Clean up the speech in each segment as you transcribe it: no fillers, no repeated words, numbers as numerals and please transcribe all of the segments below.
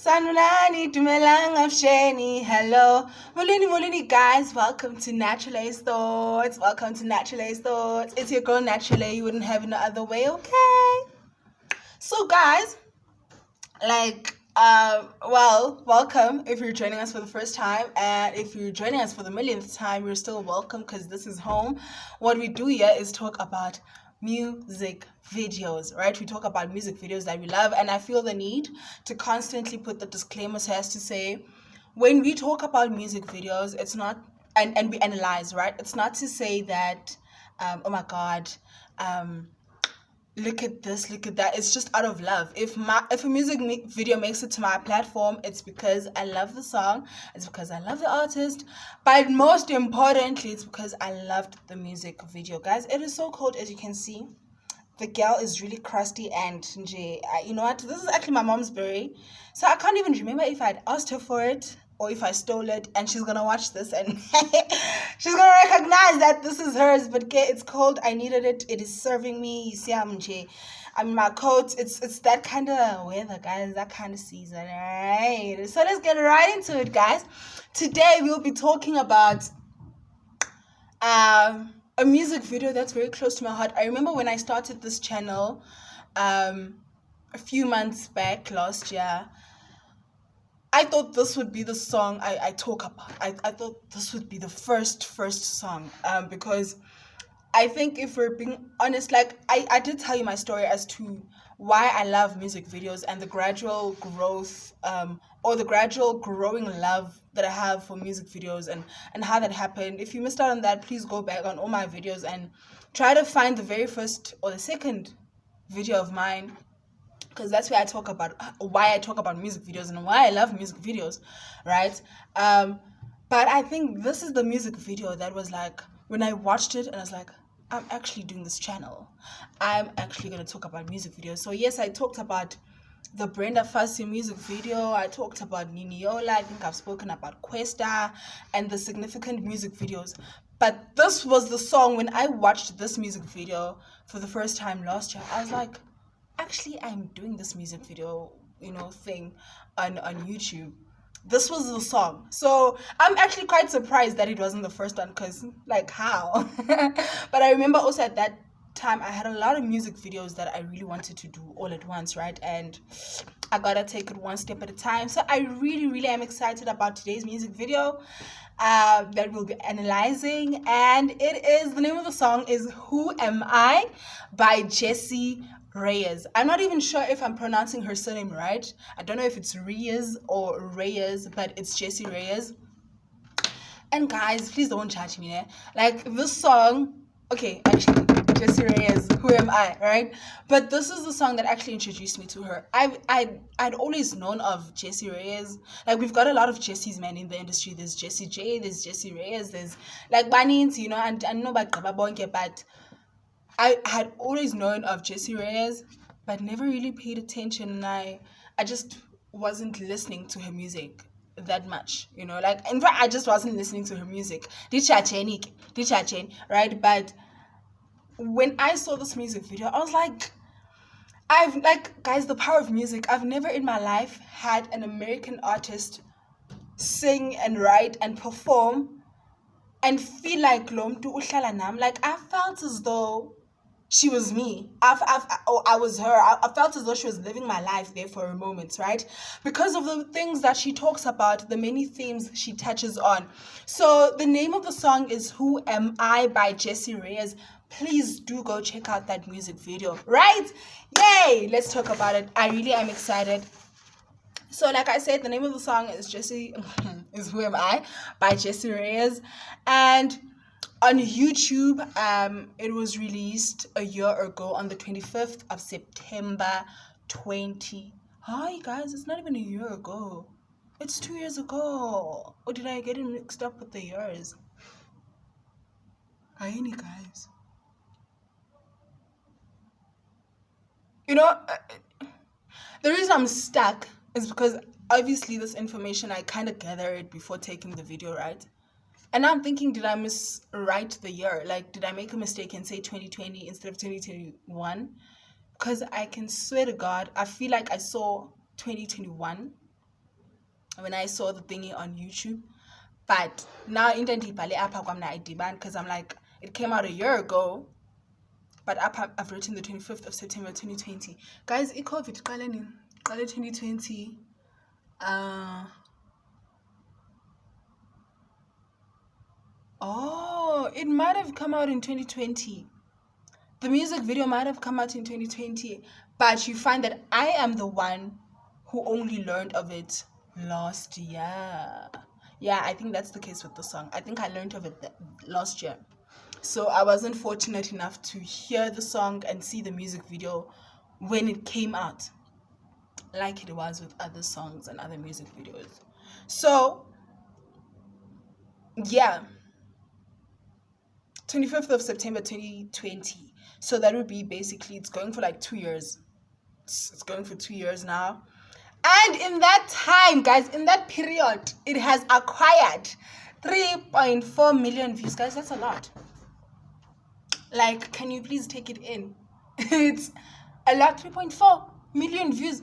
Sanulani Dumelang Afsheni. Hello. Molini guys, welcome to Nattrale's Thoughts. Welcome to Nattrale's Thoughts. It's your girl Nattrale. You wouldn't have it no other way, okay? So guys, welcome if you're joining us for the first time, and if you're joining us for the millionth time, you're still welcome because this is home. What we do here is talk about music videos, right? We talk about music videos that we love, and I feel the need to constantly put the disclaimers as to say, when we talk about music videos, it's not, and we analyze, right? It's not to say that, oh my God, look at this, look at that. It's just out of love. If a music video makes it to my platform, it's because I love the song, it's because I love the artist, but most importantly, it's because I loved the music video. Guys, it is so cold, as you can see. The girl is really crusty, and you know what? This is actually my mom's berry, so I can't even remember if I'd asked her for it or if I stole it, and she's gonna watch this and she's gonna recognize that this is hers. But it's cold. I needed it. It is serving me. You see, I'm in my coat. It's that kind of weather, guys. That kind of season. All right. So let's get right into it, guys. Today we'll be talking about a music video that's very close to my heart. I remember when I started this channel a few months back last year, I thought this would be the song I talk about. I thought this would be the first song, because I think if we're being honest, like I did tell you my story as to why I love music videos and the gradual growth, or the gradual growing love that I have for music videos, and how that happened. If you missed out on that, please go back on all my videos and try to find the very first or the second video of mine, because that's where I talk about why I talk about music videos and why I love music videos, right? But I think this is the music video that was like, when I watched it and I was like, I'm actually doing this channel. I'm actually going to talk about music videos. So yes, I talked about the Brenda Fassie music video. I talked about Niniola. I think I've spoken about Questa and the significant music videos. But this was the song, when I watched this music video for the first time last year, I was like, actually, I'm doing this music video, thing on YouTube. This was the song. So I'm actually quite surprised that it wasn't the first one, because, like, how? But I remember also at that time, I had a lot of music videos that I really wanted to do all at once, right? And I gotta take it one step at a time. So I really, really am excited about today's music video that we'll be analyzing. And the name of the song is Who Am I by Jessie Reyez. I'm not even sure if I'm pronouncing her surname right. I don't know if it's Reyez or Reyez, but it's Jessie Reyez. And guys, please don't judge me, eh? Like, this song, okay, actually, Jessie Reyez, Who Am I, right? But this is the song that actually introduced me to her. I'd always known of Jessie Reyez. Like, we've got a lot of Jessies, man, in the industry. There's Jessie J, there's Jessie Reyez, there's like Banins, and I know about Gababonke, but I had always known of Jessie Reyez, but never really paid attention, and I just wasn't listening to her music that much, like, in fact, I just wasn't listening to her music. Right? But when I saw this music video, I was like, guys, the power of music. I've never in my life had an American artist sing and write and perform and feel like Lomtu uhlala nam. Like, I felt as though she was me. I was her. I felt as though she was living my life there for a moment, right? Because of the things that she talks about, the many themes she touches on. So the name of the song is Who Am I by Jessie Reyez. Please do go check out that music video, right? Yay! Let's talk about it. I really am excited. So, like I said, the name of the song is is Who Am I by Jessie Reyez. And on YouTube, it was released a year ago on the 25th of September 20. Hi guys, it's not even a year ago. It's 2 years ago. Or did I get it mixed up with the years? Hi, guys. The reason I'm stuck is because obviously this information, I kind of gathered it before taking the video, right? And now I'm thinking, did I miswrite the year? Like, did I make a mistake and say 2020 instead of 2021? Because I can swear to God, I feel like I saw 2021 when I saw the thingy on YouTube. But now because I'm like, it came out a year ago, but I've written the 25th of September 2020. Guys, COVID 2020. Oh, it might have come out in 2020. The music video might have come out in 2020, but you find that I am the one who only learned of it last year. Yeah, I think that's the case with the song. I think I learned of it last year. So I wasn't fortunate enough to hear the song and see the music video when it came out, like it was with other songs and other music videos. So, yeah, 25th of September 2020. So that would be basically, it's going for like 2 years. It's going for 2 years now. And in that time, guys, in that period, it has acquired 3.4 million views. Guys, that's a lot. Like, can you please take it in? It's a lot. 3.4 million views.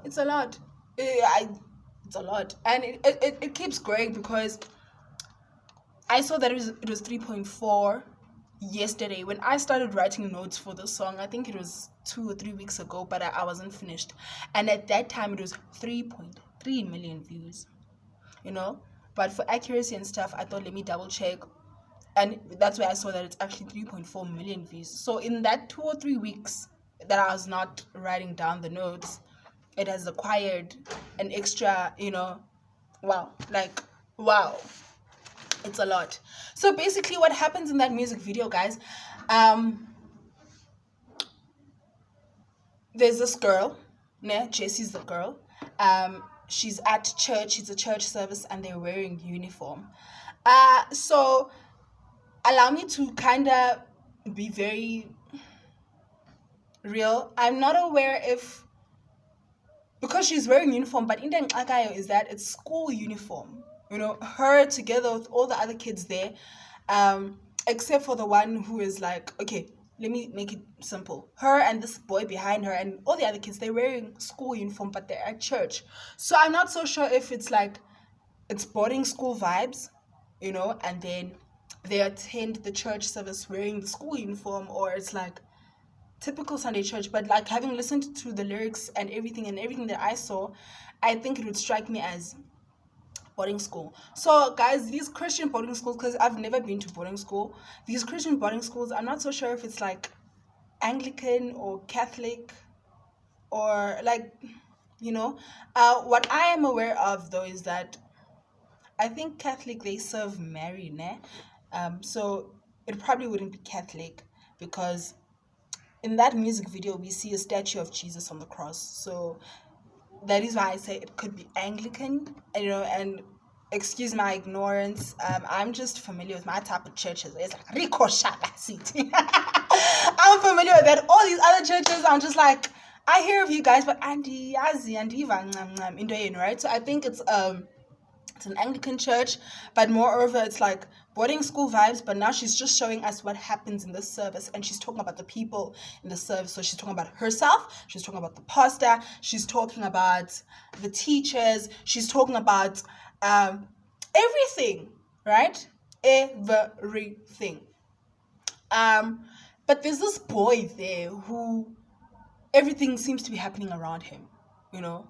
It's a lot. It's a lot. And it keeps growing because I saw that it was 3.4 yesterday when I started writing notes for the song. I think it was 2 or 3 weeks ago, but I wasn't finished. And at that time, it was 3.3 million views, you know. But for accuracy and stuff, I thought, let me double check. And that's where I saw that it's actually 3.4 million views. So in that 2 or 3 weeks that I was not writing down the notes, it has acquired an extra, you know, wow. It's a lot. So basically what happens in that music video, guys, there's this girl, Jessie's the girl. She's at church, it's a church service, and they're wearing uniform. So allow me to kind of be very real. I'm not aware if, because she's wearing uniform, but in the is that it's school uniform. You know, her together with all the other kids there, except for the one who is like, okay, let me make it simple. Her and this boy behind her and all the other kids, they're wearing school uniform, but they're at church. So I'm not so sure if it's like, it's boarding school vibes, you know, and then they attend the church service wearing the school uniform, or it's like typical Sunday church. But like, having listened to the lyrics and everything that I saw, I think it would strike me as boarding school. So guys, these Christian boarding schools, because I've never been to boarding school, these Christian boarding schools, I'm not so sure if it's like Anglican or Catholic or like, you know, what I am aware of though is that I think Catholic, they serve Mary, ne? So it probably wouldn't be Catholic, because in that music video we see a statue of Jesus on the cross. So that is why I say it could be Anglican, you know. And excuse my ignorance, I'm just familiar with my type of churches. It's like Rico Shaba City. I'm familiar with that. All these other churches, I'm just like, I hear of you guys, but Andy, Yazi, and Ivan, right? So I think it's an Anglican church, but moreover, it's like boarding school vibes. But now she's just showing us what happens in this service, and she's talking about the people in the service. So she's talking about herself, she's talking about the pastor, she's talking about the teachers, she's talking about everything, right? Everything. But there's this boy there who everything seems to be happening around him, you know.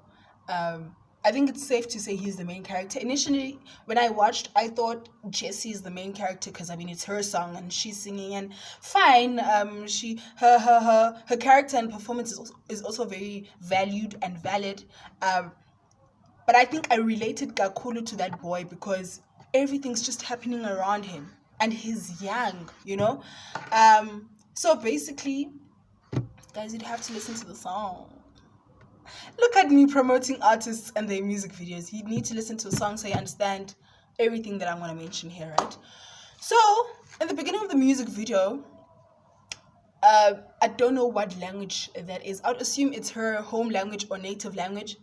I think it's safe to say he's the main character. Initially, when I watched, I thought Jessie is the main character because, I mean, it's her song and she's singing, and fine. Her character and performance is also very valued and valid. But I think I related Gakulu to that boy because everything's just happening around him and he's young, you know. So basically, guys, you'd have to listen to the song. Look at me promoting artists and their music videos. You need to listen to a song so you understand everything that I'm going to mention here, right? So, in the beginning of the music video, I don't know what language that is. I would assume it's her home language or native language.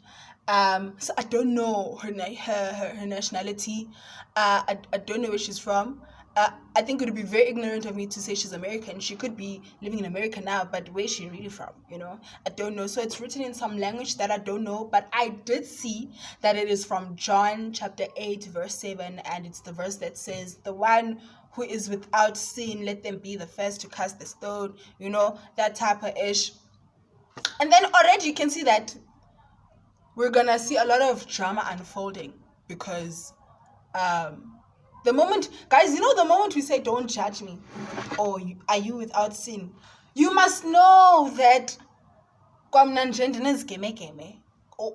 So I don't know her nationality. I don't know where she's from. I think it would be very ignorant of me to say she's American. She could be living in America now, but where's she really from? I don't know. So it's written in some language that I don't know, but I did see that it is from John chapter 8, verse 7, and it's the verse that says, "The one who is without sin, let them be the first to cast the stone," that type of ish. And then already you can see that we're gonna see a lot of drama unfolding because the moment, guys, the moment we say don't judge me, or are you without sin, you must know that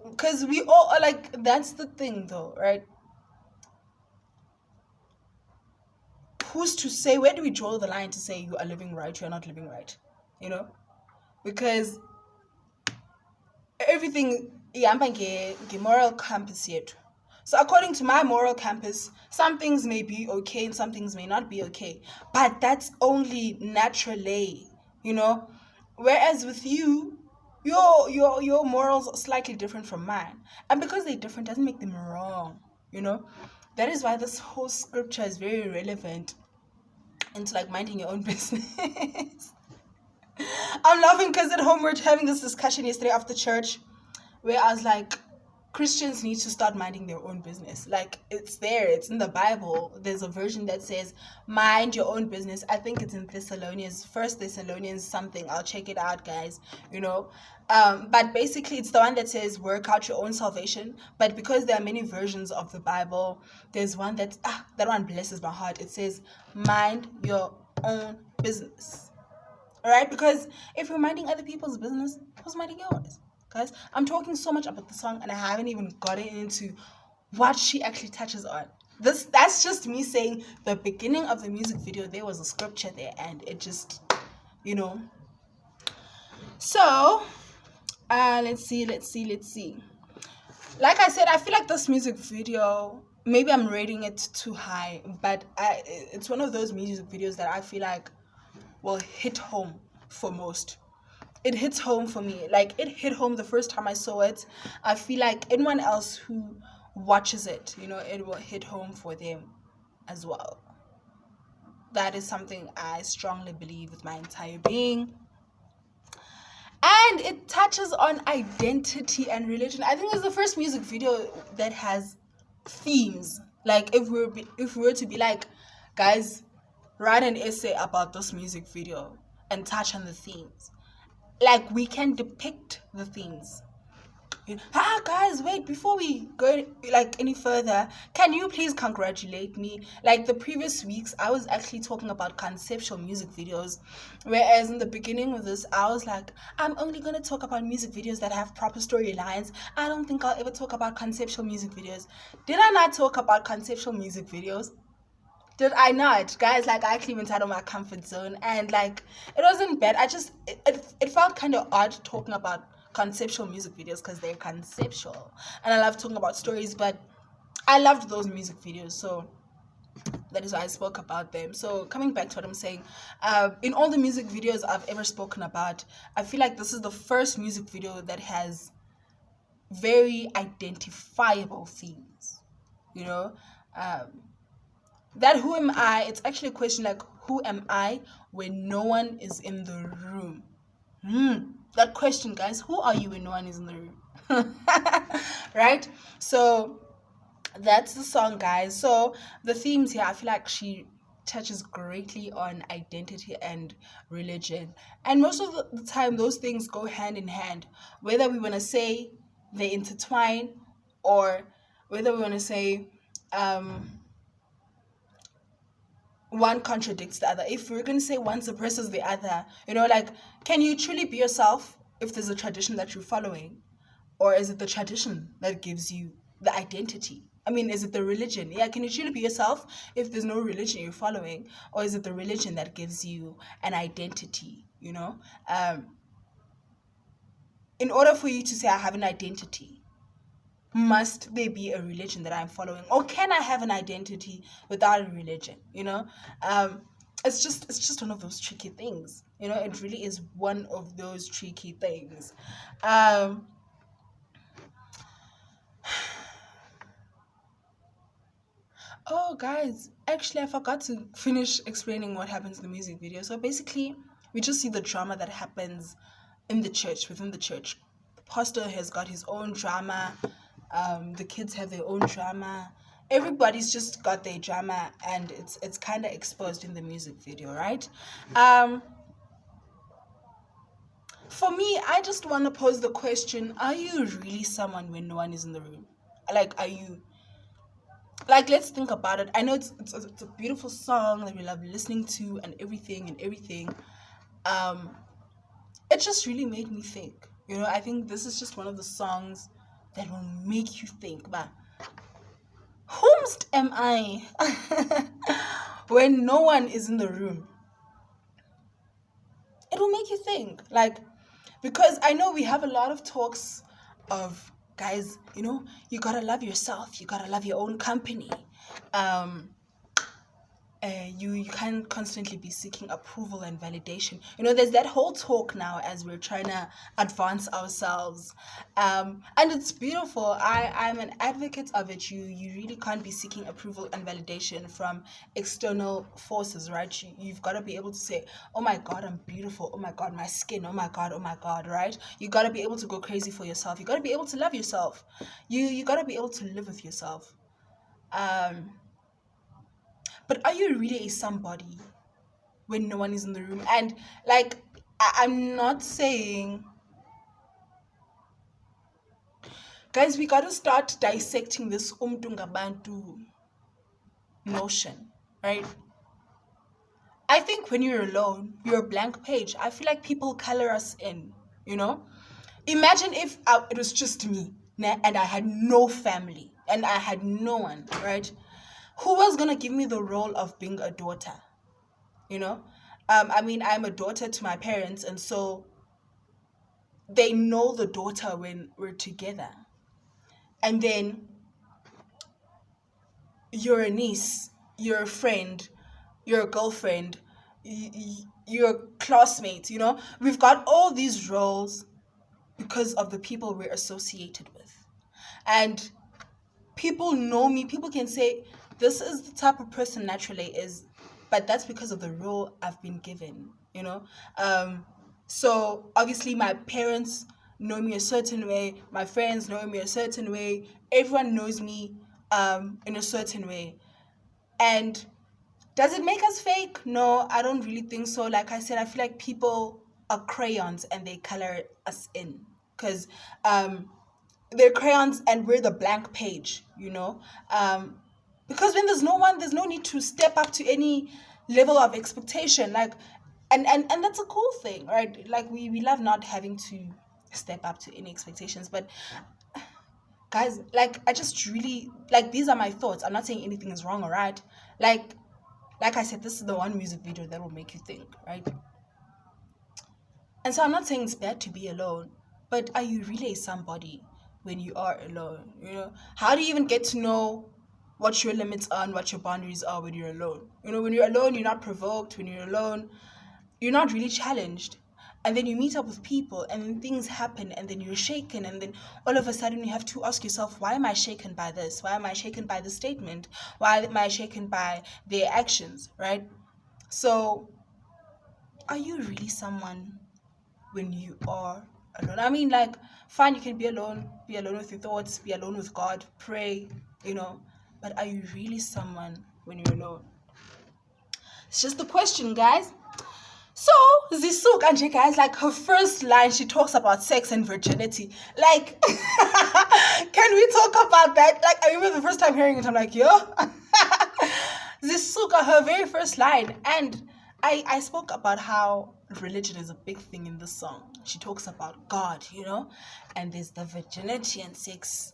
because we all are like, that's the thing though, right? Who's to say, where do we draw the line to say you are living right, you're not living right? Because everything ihamba moral compass yethu. So according to my moral compass, some things may be okay and some things may not be okay. But that's only naturally, Whereas with you, your morals are slightly different from mine. And because they're different doesn't make them wrong, That is why this whole scripture is very relevant into like minding your own business. I'm laughing because at home we were having this discussion yesterday after church where I was like, Christians need to start minding their own business. Like, it's there, it's in the Bible. There's a version that says, mind your own business. I think it's in First Thessalonians something. I'll check it out, guys. But basically it's the one that says work out your own salvation. But because there are many versions of the Bible, there's one that one blesses my heart. It says, mind your own business. All right? Because if you're minding other people's business, who's minding yours? Guys, I'm talking so much about the song and I haven't even gotten into what she actually touches on. That's just me saying the beginning of the music video, there was a scripture there and it just, So, let's see. Like I said, I feel like this music video, maybe I'm rating it too high, but it's one of those music videos that I feel like will hit home for most. It hits home for me. Like, it hit home the first time I saw it. I feel like anyone else who watches it, it will hit home for them as well. That is something I strongly believe with my entire being. And it touches on identity and religion. I think it's the first music video that has themes. Like, if we were to be like, guys, write an essay about this music video and touch on the themes. Like, we can depict the themes. Guys, wait, before we go like any further, can you please congratulate me? Like, the previous weeks I was actually talking about conceptual music videos, whereas in the beginning of this I was like, I'm only going to talk about music videos that have proper storylines. I don't think I'll ever talk about conceptual music videos. Did I not talk about conceptual music videos? Did I not? Guys, like, I actually went out of my comfort zone and like, it wasn't bad. It felt kind of odd talking about conceptual music videos because they're conceptual and I love talking about stories, but I loved those music videos, so that is why I spoke about them. So coming back to what I'm saying, in all the music videos I've ever spoken about, I feel like this is the first music video that has very identifiable themes, that who am I, it's actually a question like, who am I when no one is in the room? That question, guys, who are you when no one is in the room? Right? So that's the song, guys. So the themes here, I feel like she touches greatly on identity and religion, and most of the time those things go hand in hand, whether we want to say they intertwine or whether we want to say one contradicts the other. If we're going to say one suppresses the other, like, can you truly be yourself if there's a tradition that you're following? Or is it the tradition that gives you the identity? I mean, is it the religion? Yeah, can you truly be yourself if there's no religion you're following? Or is it the religion that gives you an identity, In order for you to say I have an identity, must there be a religion that I'm following, or can I have an identity without a religion? It's just one of those tricky things. It really is one of those tricky things. Oh, guys, actually, I forgot to finish explaining what happens in the music video. So basically, we just see the drama that happens in the church, within the church. The pastor has got his own drama. The kids have their own drama. Everybody's just got their drama, and it's kind of exposed in the music video, right? Um, for me, I just want to pose the question: are you really someone when no one is in the room? Like, are you like, let's think about it. I know it's a beautiful song that we love listening to and everything. Um, it just really made me think. I think this is just one of the songs that will make you think. But whomst am I when no one is in the room? It will make you think. Like, because I know we have a lot of talks of, guys, you gotta love yourself, you gotta love your own company. You can't constantly be seeking approval and validation. There's that whole talk now as we're trying to advance ourselves, and it's beautiful. I'm an advocate of it. You really can't be seeking approval and validation from external forces, right? You've got to be able to say, oh my god, I'm beautiful, oh my god, my skin, oh my god, right? You got to be able to go crazy for yourself. You got to be able to love yourself. You got to be able to live with yourself. But are you really a somebody when no one is in the room? And like, I'm not saying, guys, we gotta start dissecting this umtungabantu notion, right? I think when you're alone, you're a blank page. I feel like people color us in, Imagine if it was just me and I had no family and I had no one, right? Who was going to give me the role of being a daughter? I mean, I'm a daughter to my parents, and so they know the daughter when we're together. And then you're a niece, you're a friend, you're a girlfriend, you're a classmate, We've got all these roles because of the people we're associated with. And people know me, people can say, this is the type of person Nattrale is, but that's because of the role I've been given, So obviously my parents know me a certain way, my friends know me a certain way, everyone knows me in a certain way. And does it make us fake? No, I don't really think so. Like I said, I feel like people are crayons and they color us in, because they're crayons and we're the blank page, because when there's no one, there's no need to step up to any level of expectation. Like, and that's a cool thing, right? Like, we love not having to step up to any expectations. But guys, like, I just really, like, these are my thoughts. I'm not saying anything is wrong or right. Like I said, this is the one music video that will make you think, right? And so I'm not saying it's bad to be alone, but are you really somebody when you are alone? How do you even get to know what your limits are and what your boundaries are when you're alone? When you're alone, you're not provoked. When you're alone, you're not really challenged. And then you meet up with people, and then things happen, and then you're shaken, and then all of a sudden you have to ask yourself, why am I shaken by this? Why am I shaken by this statement? Why am I shaken by their actions, right? So, are you really someone when you are alone? I mean, like, fine, you can be alone with your thoughts, be alone with God, pray, but are you really someone when you're alone? It's just the question, guys. So, Zisuk and guys, like, her first line, she talks about sex and virginity. Like, can we talk about that? Like, I remember the first time hearing it, I'm like, yo. Zisuk, her very first line. And I spoke about how religion is a big thing in this song. She talks about God, and there's the virginity and sex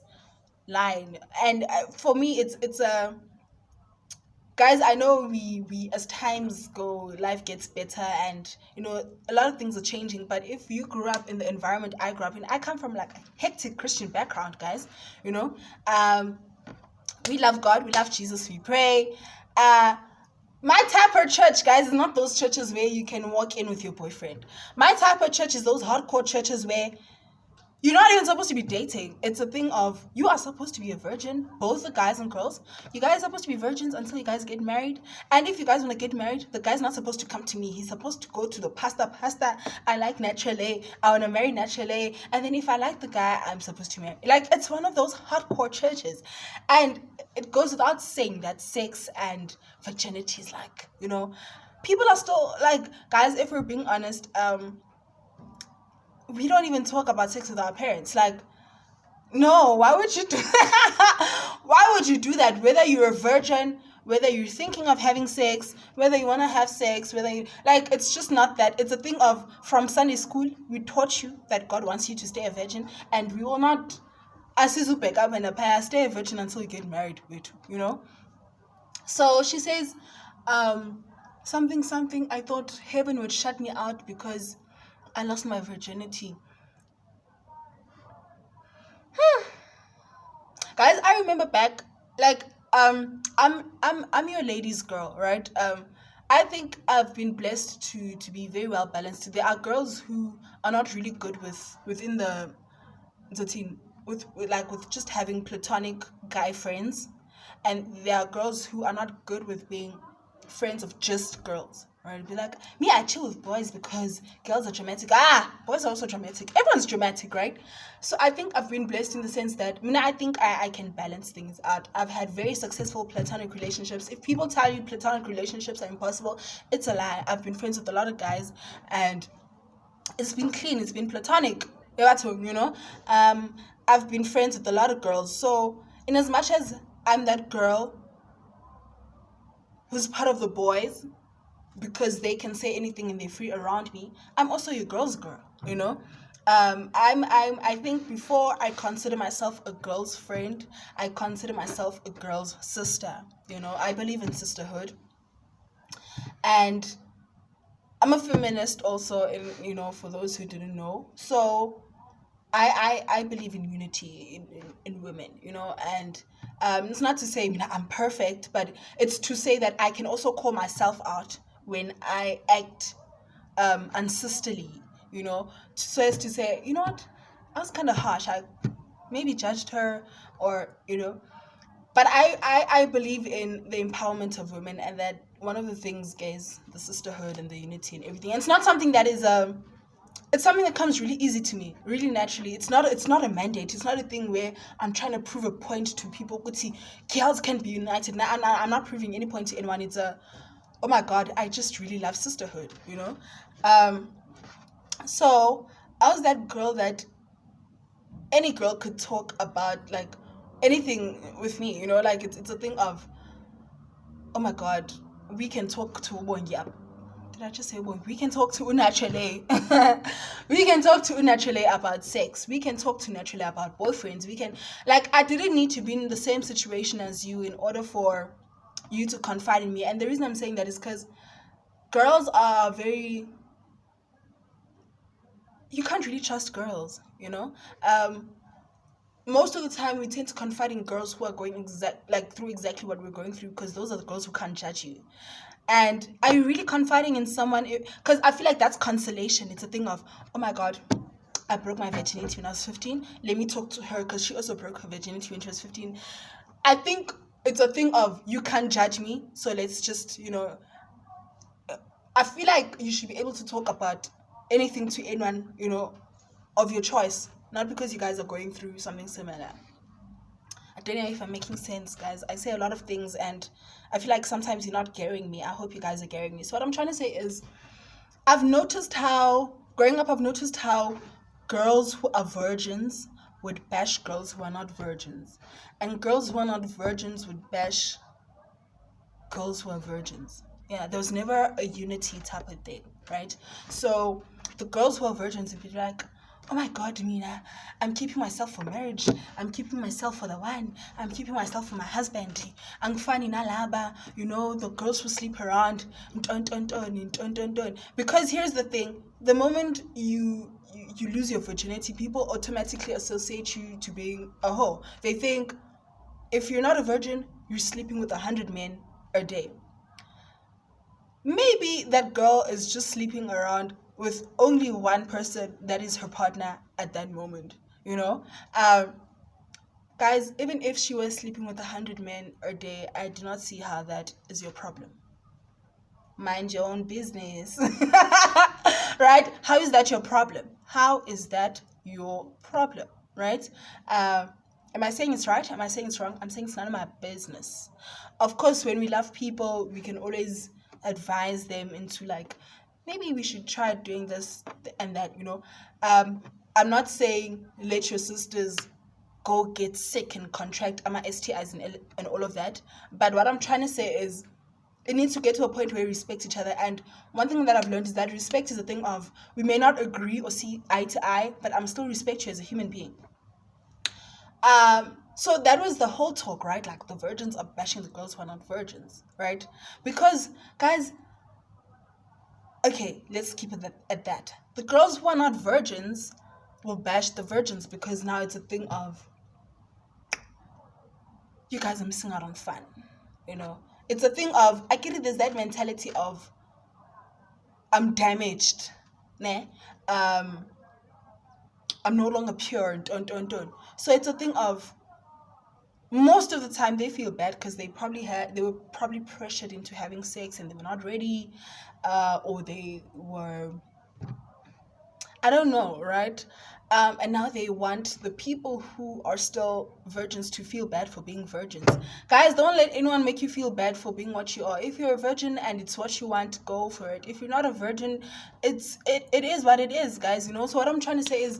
line. And for me, it's a... Guys, I know we as times go, life gets better, and a lot of things are changing. But if you grew up in the environment I grew up in, I come from like a hectic Christian background, guys. We love God, we love Jesus, we pray. My type of church, guys, is not those churches where you can walk in with your boyfriend. My type of church is those hardcore churches where You're not even supposed to be dating. It's a thing of you are supposed to be a virgin, both the guys and girls. You guys are supposed to be virgins until you guys get married. And if you guys want to get married, the guy's not supposed to come to me. He's supposed to go to the pastor. I like Nattrale. I want to marry Nattrale. And then if I like the guy, I'm supposed to marry. Like, it's one of those hardcore churches. And it goes without saying that sex and virginity is like, people are still like, guys, if we're being honest, we don't even talk about sex with our parents. Like, no, why would you do that? Why would you do that? Whether you're a virgin, whether you're thinking of having sex, whether you want to have sex, whether you like, it's just not that. It's a thing of from Sunday school, we taught you that God wants you to stay a virgin, and we will not back up and stay a virgin until you get married, So she says, something. I thought heaven would shut me out because I lost my virginity. Guys, I remember back, like, I'm your ladies' girl, right? I think I've been blessed to be very well balanced. There are girls who are not really good within the team with just having platonic guy friends, and there are girls who are not good with being friends of just girls. Right? Be like, me, I chill with boys because girls are dramatic. Boys are also dramatic. Everyone's dramatic, right? So I think I've been blessed in the sense that, I think I can balance things out. I've had very successful platonic relationships. If people tell you platonic relationships are impossible, it's a lie. I've been friends with a lot of guys, and it's been clean. It's been platonic. I've been friends with a lot of girls. So in as much as I'm that girl who's part of the boys, because they can say anything and they're free around me, I'm also your girl's girl, I think before I consider myself a girl's friend, I consider myself a girl's sister. I believe in sisterhood, and I'm a feminist also, for those who didn't know. So I believe in unity in women, and it's not to say I'm perfect, but it's to say that I can also call myself out when I act unsisterly, so as to say, what, I was kind of harsh. I maybe judged her, or but I believe in the empowerment of women, and that one of the things, guys, the sisterhood and the unity and everything. And it's not something that is it's something that comes really easy to me, really naturally. It's not a mandate. It's not a thing where I'm trying to prove a point to people. Girls can be united. Now, I'm not proving any point to anyone. It's oh my God, I just really love sisterhood, So I was that girl that any girl could talk about, like, anything with me, like it's a thing of, oh my God, we can talk to Wonyap. Did I just say one? We can talk to Nattrale. We can talk to Nattrale about sex. We can talk to Nattrale about boyfriends. We can, like, I didn't need to be in the same situation as you in order for you to confide in me. And the reason I'm saying that is because girls are very, you can't really trust girls, most of the time we tend to confide in girls who are going through exactly what we're going through, because those are the girls who can't judge you. And are you really confiding in someone? Because I feel like that's consolation. It's a thing of, oh my God, I broke my virginity when I was 15. Let me talk to her because she also broke her virginity when she was 15. I think it's a thing of, you can't judge me, so let's just, I feel like you should be able to talk about anything to anyone, of your choice, not because you guys are going through something similar. I don't know if I'm making sense, guys. I say a lot of things, and I feel like sometimes you're not getting me. I hope you guys are getting me. So what I'm trying to say is, growing up, I've noticed how girls who are virgins would bash girls who are not virgins, and girls who are not virgins would bash girls who are virgins. Yeah, there was never a unity type of thing, right? So the girls who are virgins would be like, oh my God, Mina, I'm keeping myself for marriage. I'm keeping myself for the one. I'm keeping myself for my husband. I'm finding alaba, the girls who sleep around. Because here's the thing, the moment you lose your virginity, people automatically associate you to being a hoe. They think if you're not a virgin, you're sleeping with 100 men a day. Maybe that girl is just sleeping around with only one person that is her partner at that moment. you know. Um, Guys, even if she was sleeping with 100 men a day, I do not see how that is your problem. Mind your own business. Right? How is that your problem? How is that your problem? Right? Am I saying it's right? Am I saying it's wrong? I'm saying it's none of my business. Of course, when we love people, we can always advise them into like, maybe we should try doing this and that, I'm not saying let your sisters go get sick and contract STIs and all of that. But what I'm trying to say is it needs to get to a point where we respect each other. And one thing that I've learned is that respect is a thing of we may not agree or see eye to eye, but I'm still respect you as a human being. So that was the whole talk, right? Like the virgins are bashing the girls who are not virgins, right? Because guys, okay, let's keep it at that. The girls who are not virgins will bash the virgins because now it's a thing of you guys are missing out on fun, you know. It's a thing of I get it. There's that mentality of I'm damaged, ne? I'm no longer pure. Don't. So it's a thing of most of the time they feel bad because they were probably pressured into having sex and they were not ready, or they were, I don't know, right? And now they want the people who are still virgins to feel bad for being virgins. Guys, don't let anyone make you feel bad for being what you are. If you're a virgin and it's what you want, go for it. If you're not a virgin, it is what it is, guys. So what I'm trying to say is,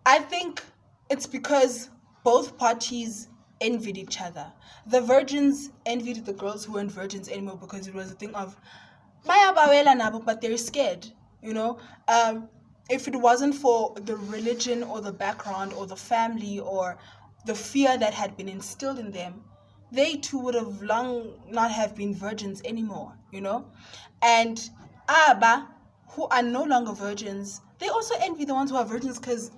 I think it's because both parties envied each other. The virgins envied the girls who weren't virgins anymore because it was a thing of Maya bawela nabo, but they're scared, you know. If it wasn't for the religion or the background or the family or the fear that had been instilled in them, they too would have long not have been virgins anymore, you know. And Abba, who are no longer virgins, they also envy the ones who are virgins because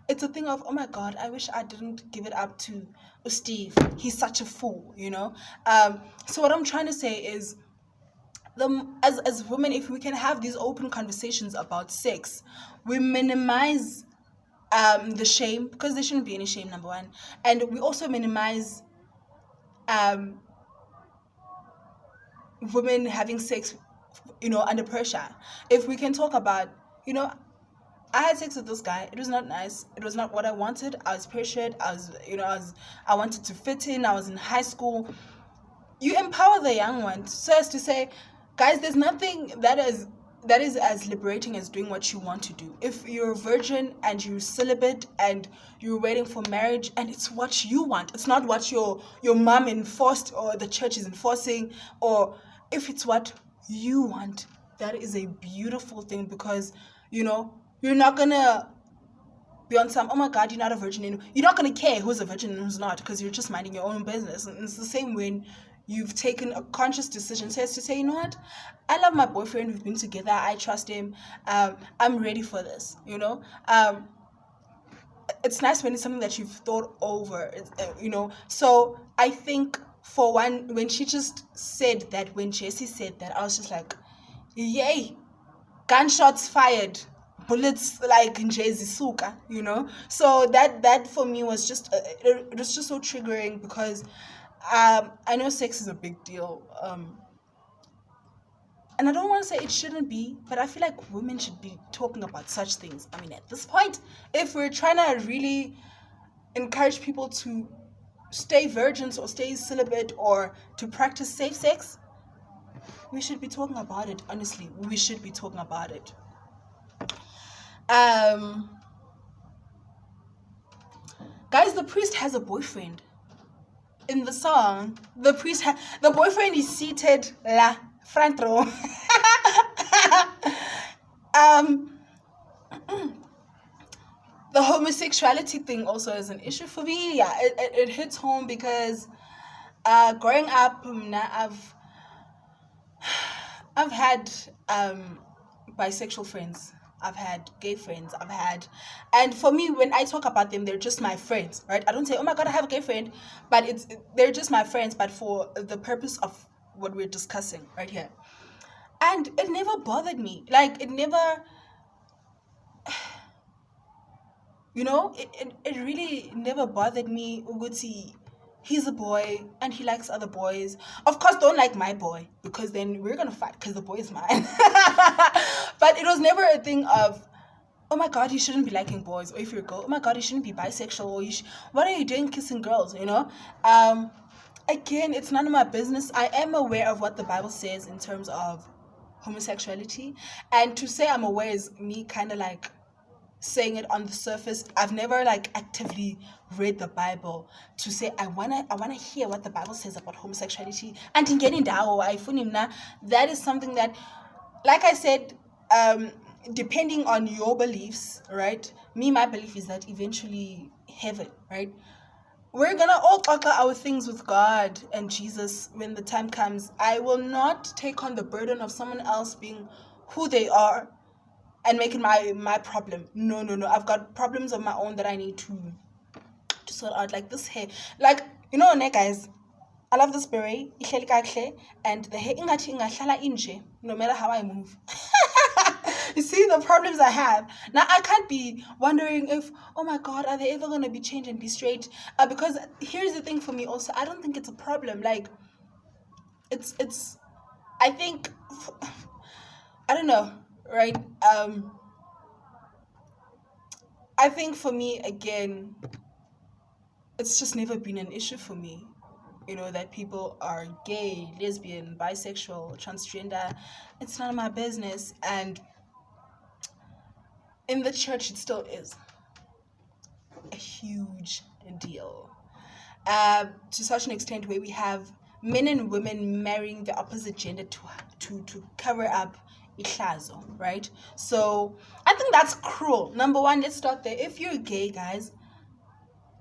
it's a thing of, oh my God, I wish I didn't give it up to Steve. He's such a fool, you know. So what I'm trying to say is, as women, if we can have these open conversations about sex, we minimize the shame, because there shouldn't be any shame, number one, and we also minimize women having sex, under pressure. If we can talk about, I had sex with this guy. It was not nice. It was not what I wanted. I was pressured. I wanted to fit in. I was in high school. You empower the young ones, so as to say, guys, there's nothing that is as liberating as doing what you want to do. If you're a virgin and you're celibate and you're waiting for marriage and it's what you want, it's not what your mom enforced or the church is enforcing, or if it's what you want, that is a beautiful thing, because you're not gonna be on some, oh my God, you're not a virgin anymore. You're not going to care who's a virgin and who's not, because you're just minding your own business. And it's the same when you've taken a conscious decision, so as to say, you know what, I love my boyfriend, we've been together, I trust him, I'm ready for this, it's nice when it's something that you've thought over, so I think, for one, when she just said that, when Jessie said that, I was just like, yay, gunshots fired, bullets like Jessie suka, so that for me was just it was just so triggering, because I know sex is a big deal, and I don't want to say it shouldn't be, but I feel like women should be talking about such things. I mean, at this point, if we're trying to really encourage people to stay virgins or stay celibate or to practice safe sex, we should be talking about it. Honestly, we should be talking about it. Guys, the priest has a boyfriend. In the song, the boyfriend is seated la front row. The homosexuality thing also is an issue for me. Yeah, it hits home because growing up, I've had bisexual friends. I've had gay friends. And for me, when I talk about them, they're just my friends, right? I don't say, oh my God, I have a gay friend, but they're just my friends, but for the purpose of what we're discussing right here. And it never bothered me. Like, it never, it really never bothered me. Uguti, he's a boy and he likes other boys. Of course, don't like my boy, because then we're gonna fight because the boy is mine. But it was never a thing of, oh my god, you shouldn't be liking boys, or if you're a girl, oh my god, you shouldn't be bisexual, or what are you doing kissing girls. Again, it's none of my business. I am aware of what the Bible says in terms of homosexuality, and to say I'm aware is me kind of like saying it on the surface. I've never like actively read the Bible to say I wanna hear what the Bible says about homosexuality. And in getting that is something that, like I said, depending on your beliefs, right? My belief is that eventually heaven, right? We're gonna all talk our things with God and Jesus when the time comes. I will not take on the burden of someone else being who they are and make it my problem. No. I've got problems of my own that I need to sort out. Like this hair. Like, guys, I love this beret. And the hair no matter how I move. You see the problems I have. Now I can't be wondering if, oh my god, are they ever gonna be changed and be straight? Because here's the thing for me also, I don't think it's a problem. Like, it's I think, I don't know, right? I think for me, again, it's just never been an issue for me, that people are gay, lesbian, bisexual, transgender. It's none of my business. And in the church, it still is a huge deal. To such an extent where we have men and women marrying the opposite gender to cover up ihlazo, right? So I think that's cruel. Number one, let's start there. If you're gay, guys,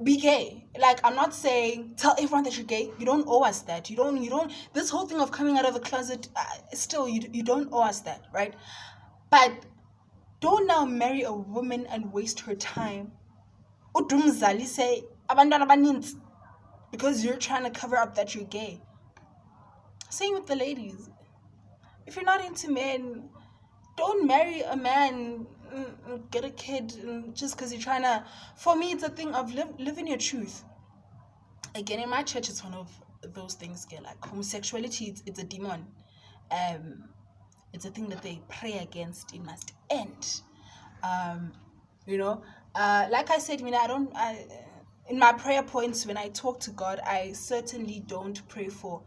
be gay. Like, I'm not saying tell everyone that you're gay. You don't owe us that. You don't this whole thing of coming out of the closet, still you don't owe us that, right? But don't now marry a woman and waste her time because you're trying to cover up that you're gay. Same with the ladies. If you're not into men, don't marry a man, get a kid, just because you're trying to. For me, it's a thing of living your truth. Again, in my church, it's one of those things. Like homosexuality, it's a demon. It's a thing that they pray against. It must end. Like I said, in my prayer points when I talk to God, I certainly don't pray for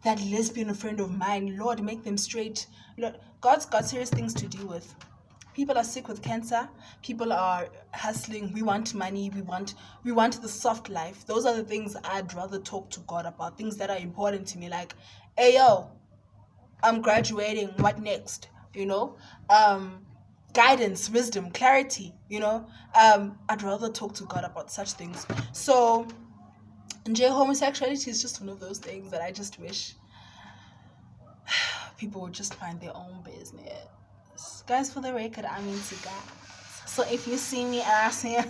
that lesbian friend of mine. Lord, make them straight. Lord, God's got serious things to deal with. People are sick with cancer. People are hustling. We want money. We want the soft life. Those are the things I'd rather talk to God about. Things that are important to me. Like, hey yo, I'm graduating. What next? Guidance, wisdom, clarity. I'd rather talk to God about such things. So, homosexuality is just one of those things that I just wish people would just find their own business. Guys, for the record, I'm into guys. So if you see me asking,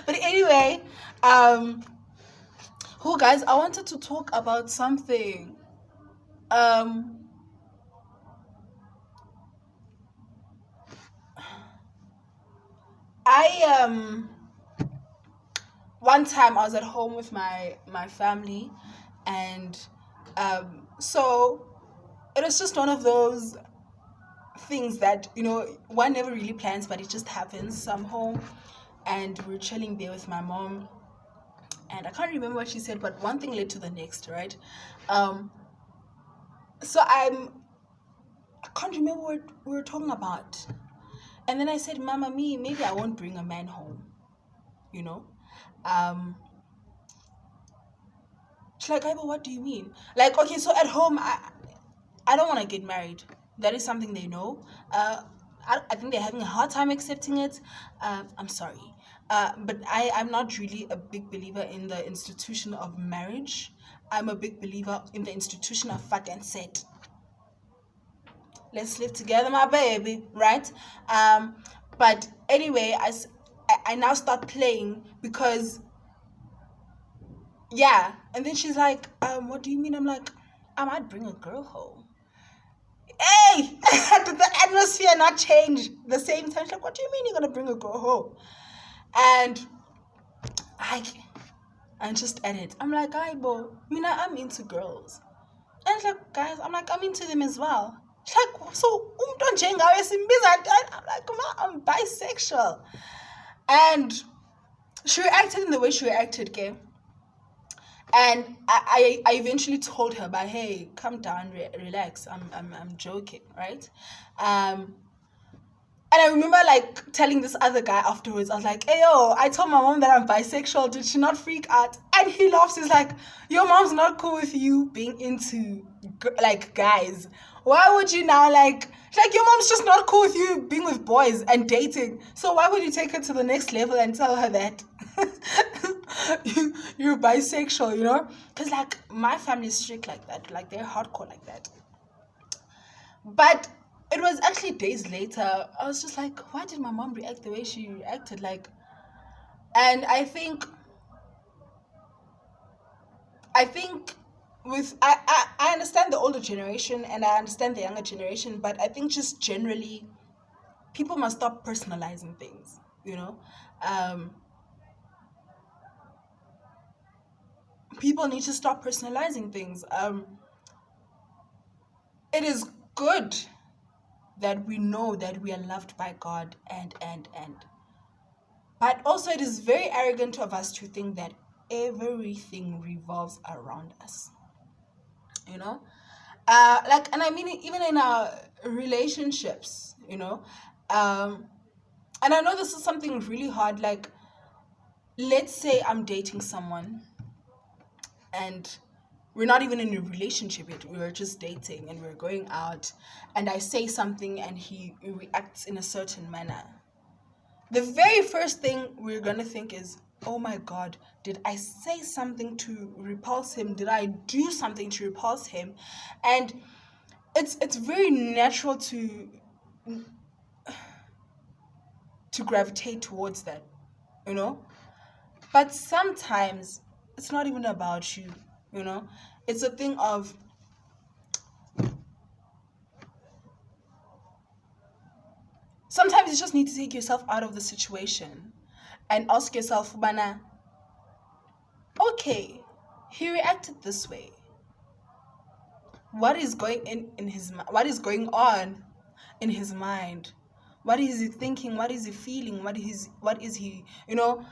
but anyway, guys, I wanted to talk about something. One time I was at home with my family, and so it was just one of those things that one never really plans, but it just happens. So I'm home and we're chilling there with my mom, and I can't remember what she said, but one thing led to the next, right? So I can't remember what we were talking about. And then I said, Mama, maybe I won't bring a man home, She's like, but what do you mean? Like, okay, so at home, I don't want to get married. That is something they know. I think they're having a hard time accepting it. I'm sorry. But I'm not really a big believer in the institution of marriage. I'm a big believer in the institution of fuck and set. Let's live together, my baby, right? But anyway, I now start playing because, yeah. And then she's like, what do you mean? I'm like, I might bring a girl home. Hey, did the atmosphere not change the same time? She's like, what do you mean you're gonna bring a girl home? And I just edit. I'm like, "Hi, bo, Mina, I'm into girls." And it's like, guys, I'm like, I'm into them as well. She's like, so I'm like, "Ma, I'm bisexual." And she reacted in the way she reacted, okay? And I eventually told her, but hey, calm down, relax. I'm joking, right? And I remember like telling this other guy afterwards, I was like, hey, yo, I told my mom that I'm bisexual. Did she not freak out? And he laughs. He's like, your mom's not cool with you being into like guys. Why would you now like your mom's just not cool with you being with boys and dating. So why would you take her to the next level and tell her that you're bisexual, you know? Because like my family is strict like that. Like they're hardcore like that. But it was actually days later, I was just like, why did my mom react the way she reacted? Like, and I think with I understand the older generation and I understand the younger generation, but I think just generally people must stop personalizing things, you know? People need to stop personalizing things. It is good that we know that we are loved by God and. But also it is very arrogant of us to think that everything revolves around us. You know? Like, and I mean even in our relationships, you know? And I know this is something really hard. Like, let's say I'm dating someone and we're not even in a relationship yet. We're just dating and we're going out, and I say something and he reacts in a certain manner. The very first thing we're gonna think is, oh my God, did I say something to repulse him? Did I do something to repulse him? And it's very natural to gravitate towards that, you know? But sometimes it's not even about you, you know? It's a thing of sometimes you just need to take yourself out of the situation and ask yourself, Bana, okay, he reacted this way. What is going in his what is going on in his mind? What is he thinking? What is he feeling? What is he, you know?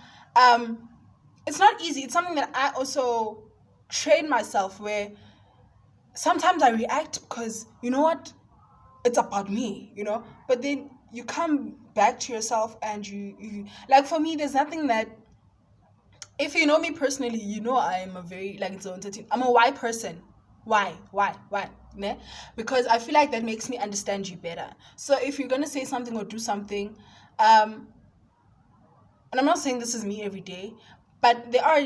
It's not easy. It's something that I also train myself where sometimes I react because, you know what? It's about me, you know? But then you come back to yourself and you like, for me, there's nothing that, if you know me personally, you know I am a very, like, I'm a why person. Why? Ne? Because I feel like that makes me understand you better. So if you're going to say something or do something, and I'm not saying this is me every day, but there are,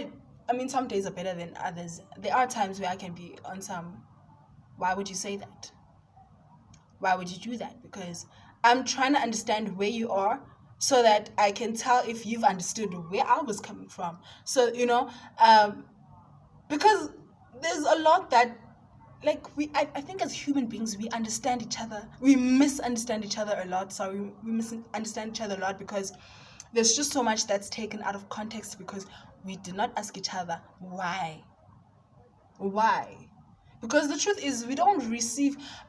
I mean, some days are better than others. There are times where I can be on some, why would you say that? Why would you do that? Because I'm trying to understand where you are so that I can tell if you've understood where I was coming from. So, you know, because there's a lot that, like, I think as human beings, we understand each other. We misunderstand each other a lot. Sorry, we misunderstand each other a lot because there's just so much that's taken out of context because we did not ask each other why. Why? Because the truth is,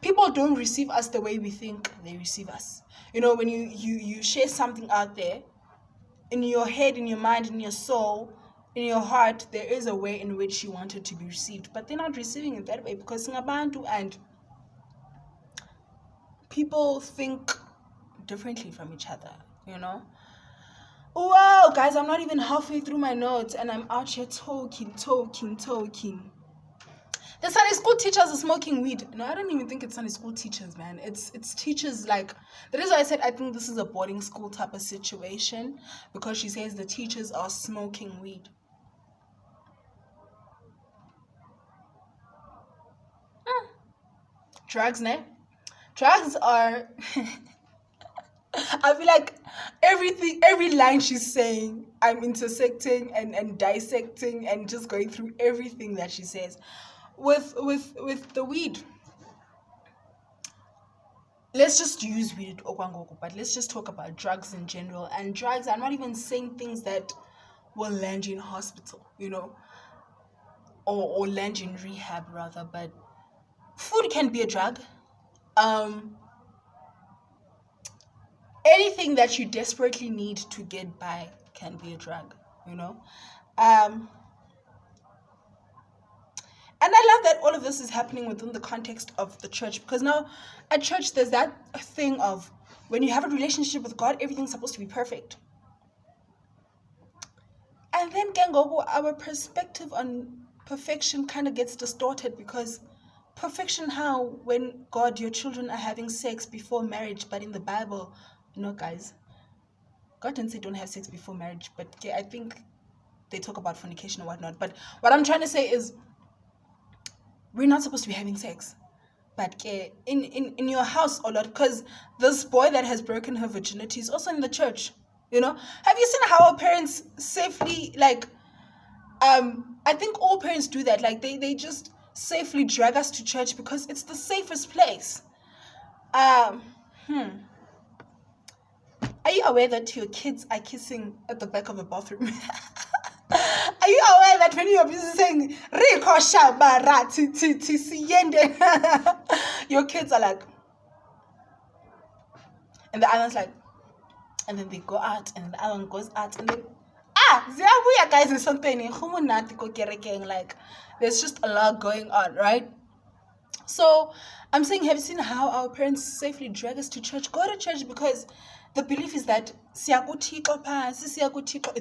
people don't receive us the way we think they receive us. You know, when you share something out there, in your head, in your mind, in your soul, in your heart, there is a way in which you want it to be received. But they're not receiving it that way because Singabantu and people think differently from each other, you know? Wow, guys, I'm not even halfway through my notes and I'm out here talking. The Sunday school teachers are smoking weed. No, I don't even think it's Sunday school teachers, man. It's teachers, like, that is why I said I think this is a boarding school type of situation, because she says the teachers are smoking weed. Drugs, ne? Drugs are I feel like every line she's saying, I'm intersecting and dissecting and just going through everything that she says. With the weed, let's just use weed okwangoku, but let's just talk about drugs in general. And drugs, I'm not even saying things that will land you in hospital, or land you in rehab rather, but food can be a drug. Um, Anything that you desperately need to get by can be a drug, Um, and I love that all of this is happening within the context of the church, because now at church there's that thing of when you have a relationship with God, everything's supposed to be perfect. And then Gengogo, our perspective on perfection kind of gets distorted, because perfection how when God, your children are having sex before marriage, but in the Bible, guys, God didn't say don't have sex before marriage, but yeah, I think they talk about fornication or whatnot. But what I'm trying to say is we're not supposed to be having sex. But in your house a lot, because this boy that has broken her virginity is also in the church. Have you seen how our parents safely, like, I think all parents do that, like they just safely drag us to church because it's the safest place. Are you aware that your kids are kissing at the back of the bathroom? Are you aware that when you're busy saying Rico Shabara your kids are like, and the other one's like, and then they go out, and the other one goes out, and then ziyabuya guys is something like there's just a lot going on, right? So I'm saying, have you seen how our parents safely drag us to church? Go to church because the belief is that it's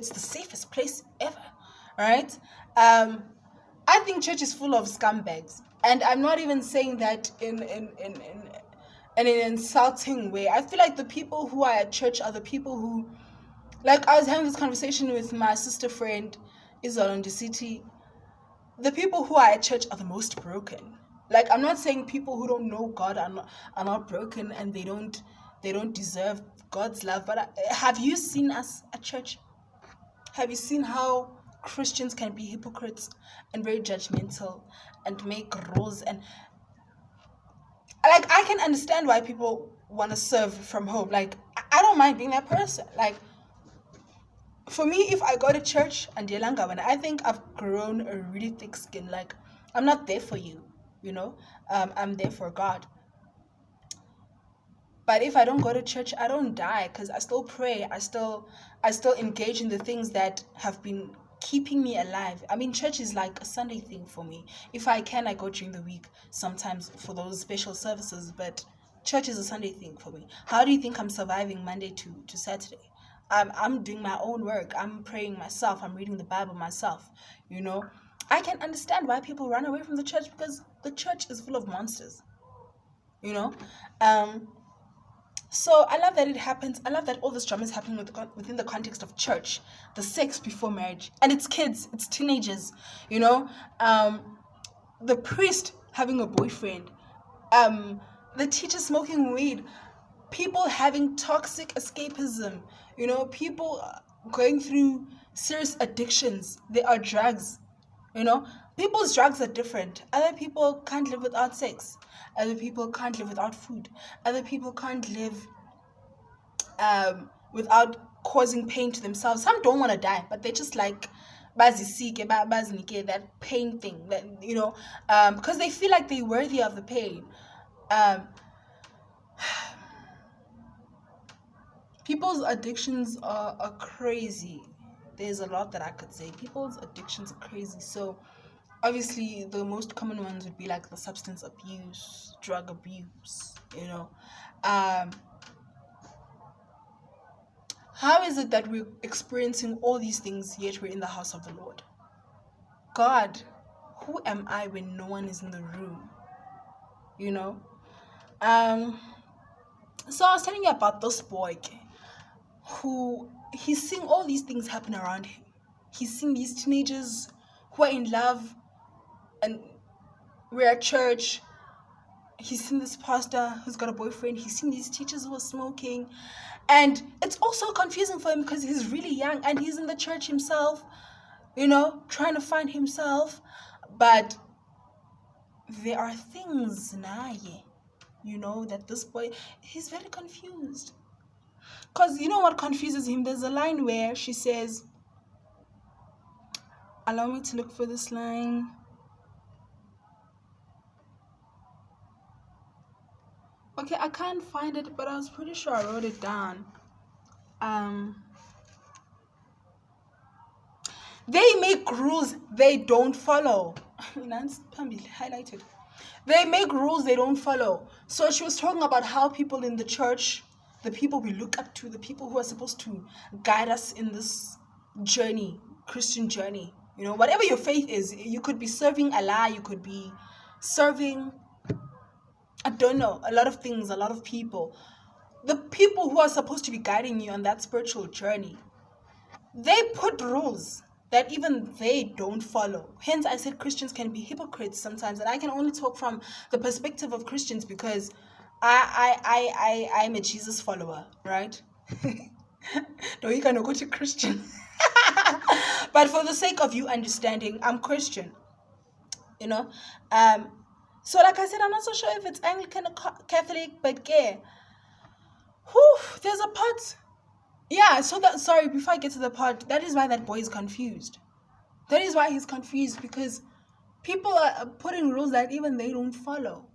the safest place ever, right? I think church is full of scumbags, and I'm not even saying that in an insulting way. I feel like the people who are at church are the people who, like, I was having this conversation with my sister friend Isol in the city. The people who are at church are the most broken. Like, I'm not saying people who don't know God are not broken and they don't deserve God's love, but have you seen us at church? Have you seen how Christians can be hypocrites and very judgmental and make rules? And like, I can understand why people want to serve from home. Like, I don't mind being that person. Like, for me, if I go to church and Yelanga, when I think I've grown a really thick skin, like, I'm not there for you, I'm there for God. But if I don't go to church, I don't die, because I still pray. I still engage in the things that have been keeping me alive. I mean, church is like a Sunday thing for me. If I can, I go during the week sometimes for those special services, but church is a Sunday thing for me. How do you think I'm surviving Monday to Saturday? I'm doing my own work. I'm praying myself. I'm reading the Bible myself. I can understand why people run away from the church, because the church is full of monsters. So I love that it happens. I love that all this drama is happening within the context of church, the sex before marriage, and it's kids, it's teenagers. The priest having a boyfriend, the teacher smoking weed, people having toxic escapism, people going through serious addictions. There are drugs, people's drugs are different. Other people can't live without sex. Other people can't live without food. Other people can't live without causing pain to themselves. Some don't want to die, but they just like that pain thing, that because they feel like they're worthy of the pain. People's addictions are crazy. There's a lot that I could say. People's addictions are crazy. So obviously the most common ones would be like the substance abuse, drug abuse, How is it that we're experiencing all these things yet we're in the house of the Lord? God, who am I when no one is in the room? So I was telling you about this boy who he's seeing all these things happen around him. He's seeing these teenagers who are in love, and we're at church. He's seen this pastor who's got a boyfriend. He's seen these teachers who are smoking. And it's also confusing for him because he's really young and he's in the church himself, trying to find himself. But there are things, you know, that this boy, he's very confused. Because you know what confuses him? There's a line where she says, allow me to look for this line. Okay, I can't find it, but I was pretty sure I wrote it down. They make rules they don't follow. Highlighted. They make rules they don't follow. So she was talking about how people in the church, the people we look up to, the people who are supposed to guide us in this journey, Christian journey. You know, whatever your faith is, you could be serving Allah, you could be serving, I don't know, a lot of things, a lot of people. The people who are supposed to be guiding you on that spiritual journey, they put rules that even they don't follow. Hence, I said Christians can be hypocrites sometimes, and I can only talk from the perspective of Christians because I'm a Jesus follower, right? No, you cannot go to Christian. But for the sake of you understanding, I'm Christian. You know, so like I said, I'm not so sure if it's Anglican or Catholic, but yeah, there's a part. Yeah, so that, sorry, before I get to the part, that is why that boy is confused. That is why he's confused, because people are putting rules that even they don't follow.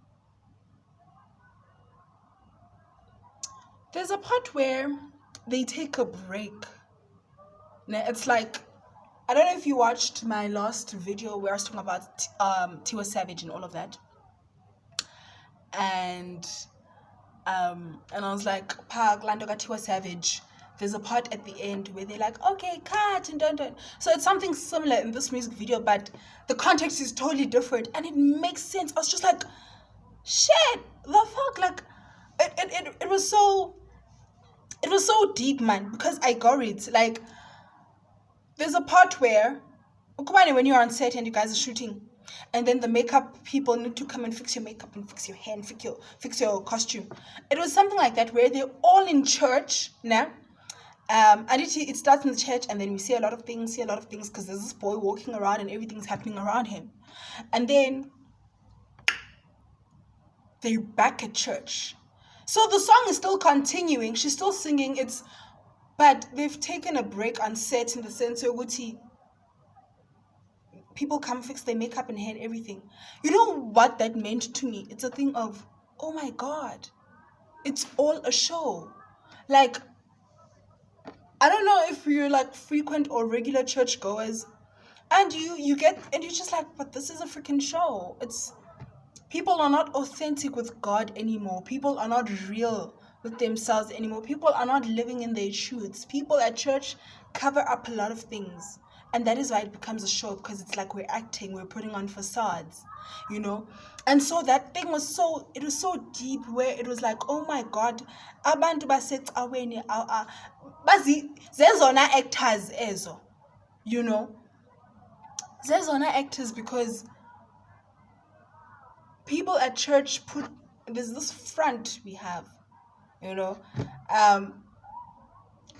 There's a part where they take a break. Now, it's like, I don't know if you watched my last video where I was talking about Tiwa Savage and all of that. And I was like, Park Landoga Tiwa Savage. There's a part at the end where they're like, okay, cut and don't. So it's something similar in this music video, but the context is totally different and it makes sense. I was just like, shit, the fuck? Like, it was so deep, man, because I got it. Like, there's a part where, when you're on set and you guys are shooting, and then the makeup people need to come and fix your makeup and fix your hair and fix your costume. It was something like that where they're all in church now. And it starts in the church, and then we see a lot of things because there's this boy walking around and everything's happening around him. And then they're back at church. So the song is still continuing. She's still singing. But they've taken a break on set in the sense of people come fix their makeup and hair and everything. You know what that meant to me? It's a thing of, oh my God, it's all a show. Like, I don't know if you're like frequent or regular churchgoers, and you're just like, but this is a freaking show. People are not authentic with God anymore. People are not real with themselves anymore. People are not living in their truths. People at church cover up a lot of things. And that is why it becomes a show, because it's like we're acting, we're putting on facades, you know? And so that thing was so deep, where it was like, oh my God, abantu basecaweni zezona actors ezo, you know? Zezona actors, because people at church there's this front we have, you know?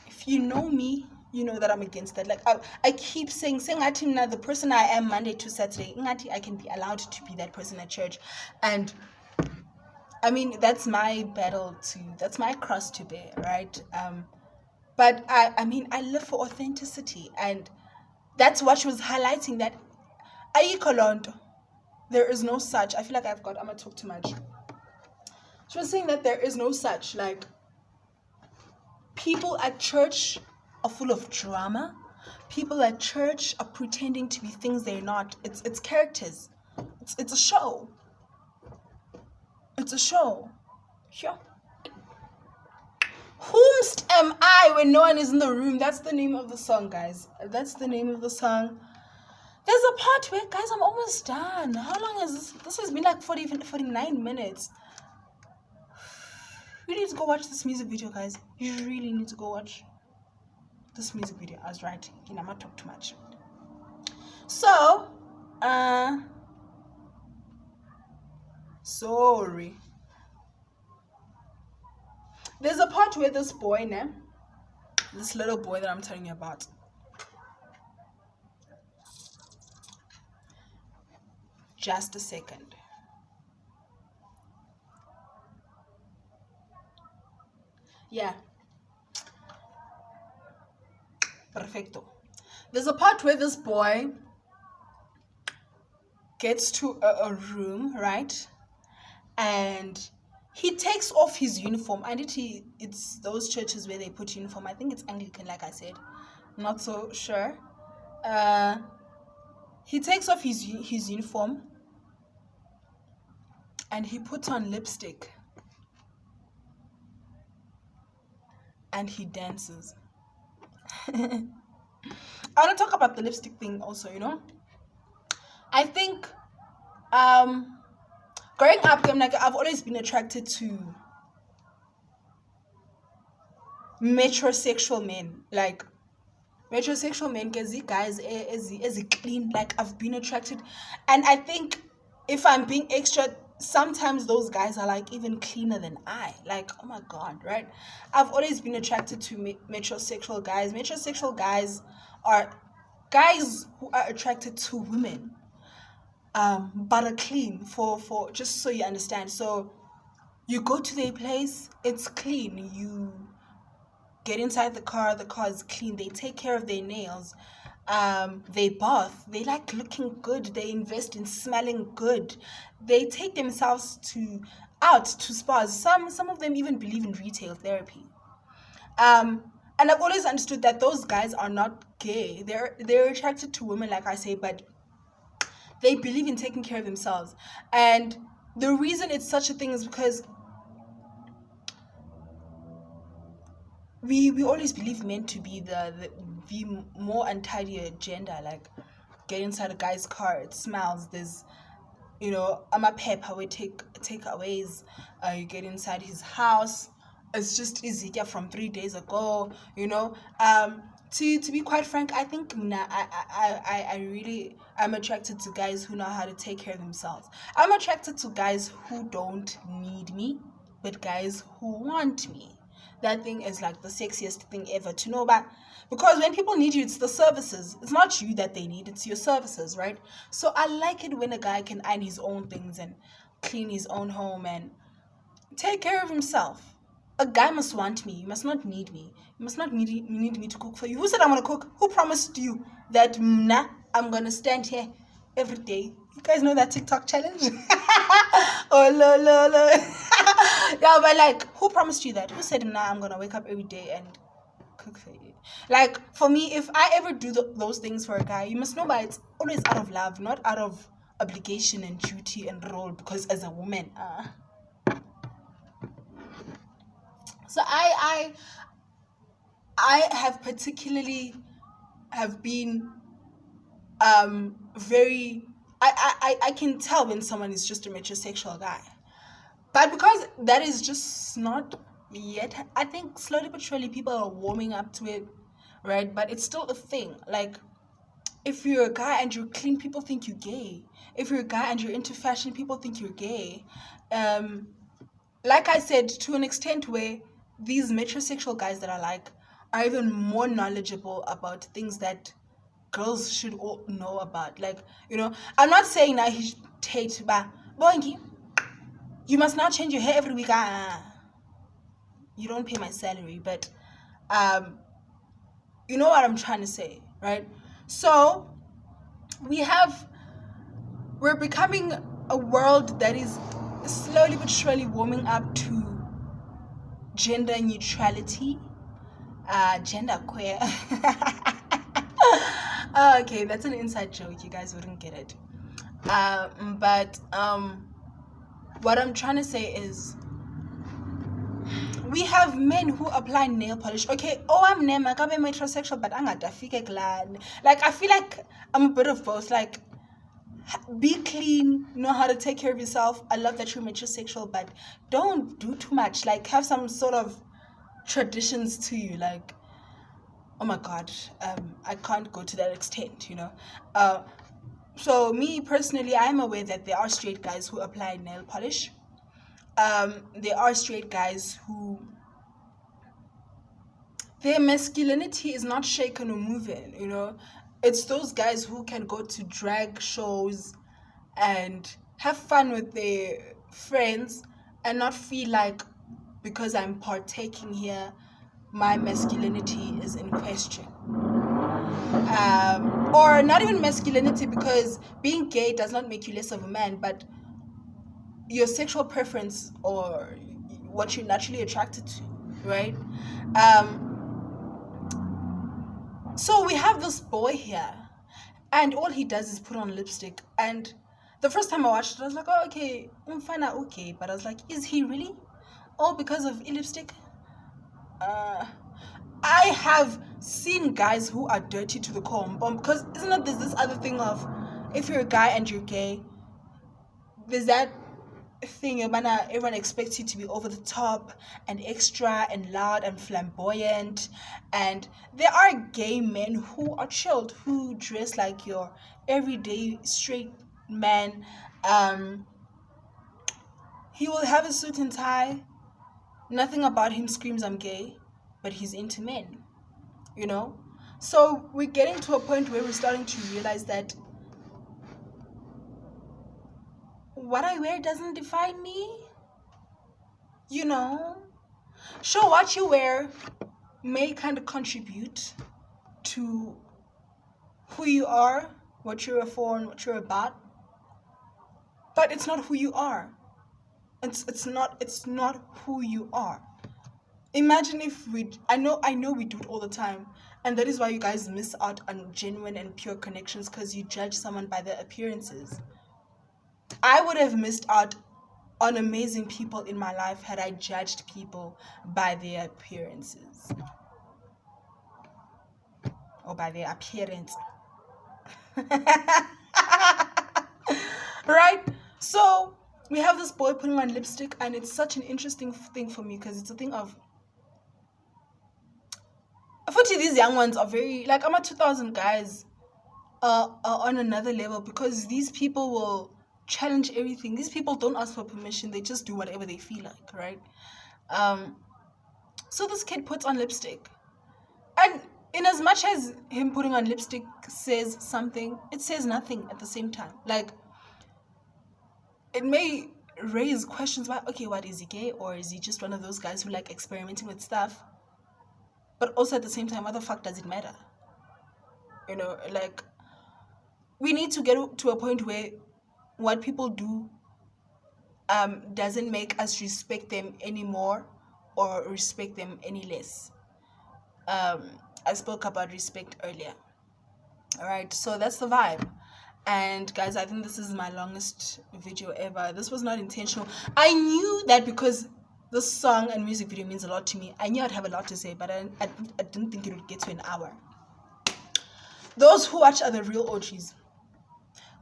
If you know me, you know that I'm against that. Like, I keep saying now, the person I am Monday to Saturday, I can be allowed to be that person at church. And I mean, that's my that's my cross to bear, right? But I mean, I live for authenticity, and that's what she was highlighting, that ayikho, there is no such. I feel like I'm gonna talk too much. She was saying that there is no such, like, people at church are full of drama. People at church are pretending to be things they're not. It's characters. It's a show. It's a show. Yeah. Whomst am I when no one is in the room? That's the name of the song, guys. That's the name of the song. There's a part where, guys, I'm almost done. How long is this? This has been like 49 minutes. You need to go watch this music video, guys. You really need to go watch this music video. I was right. I'm not talk too much. So, sorry. There's a part where this boy, this little boy that I'm telling you about, just a second. Yeah, perfecto. There's a part where this boy gets to a room, right? And he takes off his uniform. And it's those churches where they put uniform. I think it's Anglican, like I said. Not so sure. Uh, he takes off his uniform and he puts on lipstick and he dances. I want to talk about the lipstick thing also, you know. I think growing up, I've always been attracted to metrosexual men. Like metrosexual men, because these guys is clean. Like I've been attracted, and I think if I'm being extra, sometimes those guys are like even cleaner than I. Like oh my god, right? I've always been attracted to metrosexual guys. Metrosexual guys are guys who are attracted to women, but are clean. For just so you understand. So you go to their place, it's clean. You get inside the car is clean. They take care of their nails. They bath. They like looking good. They invest in smelling good. They take themselves out to spas. Some of them even believe in retail therapy. And I've always understood that those guys are not gay. They're attracted to women, like I say, but they believe in taking care of themselves. And the reason it's such a thing is because we always believe men to be the more untidy gender. Like get inside a guy's car, it smells. There's I'm a pepper. We takeaways. You get inside his house, it's just easy. Yeah, from 3 days ago. To be quite frank, I think I really I'm attracted to guys who know how to take care of themselves. I'm attracted to guys who don't need me, but guys who want me. That thing is like the sexiest thing ever to know about, because when people need you, it's the services. It's not you that they need, it's your services, right? So I like it when a guy can iron his own things and clean his own home and take care of himself. A guy must want me. You must not need me. You must not need me to cook for you. Who said I'm gonna cook? Who promised you that I'm gonna stand here every day? You guys know that TikTok challenge? Oh lo lo lo. Yeah, but like, who promised you that? Who said I'm gonna wake up every day and cook for you? Like for me, if I ever do those things for a guy, you must know that it's always out of love, not out of obligation and duty and role. Because as a woman, so I have particularly have been very I can tell when someone is just a metrosexual guy. But because that is just not yet, I think slowly but surely people are warming up to it, right? But it's still a thing. Like if you're a guy and you're clean, people think you're gay. If you're a guy and you're into fashion, people think you're gay. Like I said, to an extent where these metrosexual guys that I like are even more knowledgeable about things that girls should all know about. Like, I'm not saying that he should take, but Bongi, you must now change your hair every week. You don't pay my salary, but you know what I'm trying to say, right? So we're becoming a world that is slowly but surely warming up to gender neutrality, gender queer. Okay, that's an inside joke. You guys wouldn't get it. But what I'm trying to say is we have men who apply nail polish. Okay, I'm metrosexual, but I'm not glad. Like I feel like I'm a bit of both. Like be clean, know how to take care of yourself. I love that you're metrosexual, but don't do too much. Like have some sort of traditions to you. Like oh my god, I can't go to that extent, So me personally, I'm aware that there are straight guys who apply nail polish. There are straight guys who their masculinity is not shaken or moving, It's those guys who can go to drag shows and have fun with their friends and not feel like because I'm partaking here, my masculinity is in question. Or not even masculinity, because being gay does not make you less of a man, but your sexual preference or what you're naturally attracted to, right? So we have this boy here, and all he does is put on lipstick. And the first time I watched it, I was like, oh, okay, okay. But I was like, is he really? All because of lipstick? I have seen guys who are dirty to the core, because isn't it, there's this other thing of, if you're a guy and you're gay, there's that thing, everyone expects you to be over the top and extra and loud and flamboyant. And there are gay men who are chilled, who dress like your everyday straight man. He will have a suit and tie. Nothing about him screams I'm gay, but he's into men, you know? So we're getting to a point where we're starting to realize that what I wear doesn't define me, you know? Sure, what you wear may kind of contribute to who you are, what you're for, and what you're about, but it's not who you are. It's not who you are. Imagine if I know we do it all the time, and that is why you guys miss out on genuine and pure connections, because you judge someone by their appearances. I would have missed out on amazing people in my life had I judged people by their appearances or by their appearance. Right? So we have this boy putting on lipstick, and it's such an interesting thing for me, because it's a thing of, unfortunately, these young ones are very, like, I'm a 2000 guys are on another level, because these people will challenge everything. These people don't ask for permission, they just do whatever they feel like, right? So this kid puts on lipstick, and in as much as him putting on lipstick says something, it says nothing at the same time. Like, it may raise questions about, okay, what, is he gay, or is he just one of those guys who like experimenting with stuff? But also at the same time, what the fuck does it matter? You know, like, we need to get to a point where what people do doesn't make us respect them anymore or respect them any less. I spoke about respect earlier. All right, so that's the vibe. And guys, I think this is my longest video ever. This was not intentional. I knew that because this song and music video means a lot to me, I knew I'd have a lot to say, but I didn't think it would get to an hour. Those who watch are the real OGs.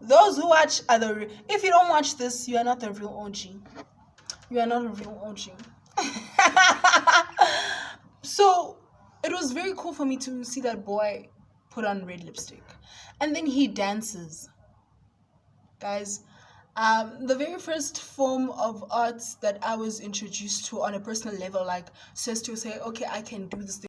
Those who watch are the if you don't watch this, you are not the real OG. You are not a real OG. So it was very cool for me to see that boy put on red lipstick, and then he dances. Guys, the very first form of arts that I was introduced to on a personal level, like, so as to say, okay, I can do this thing.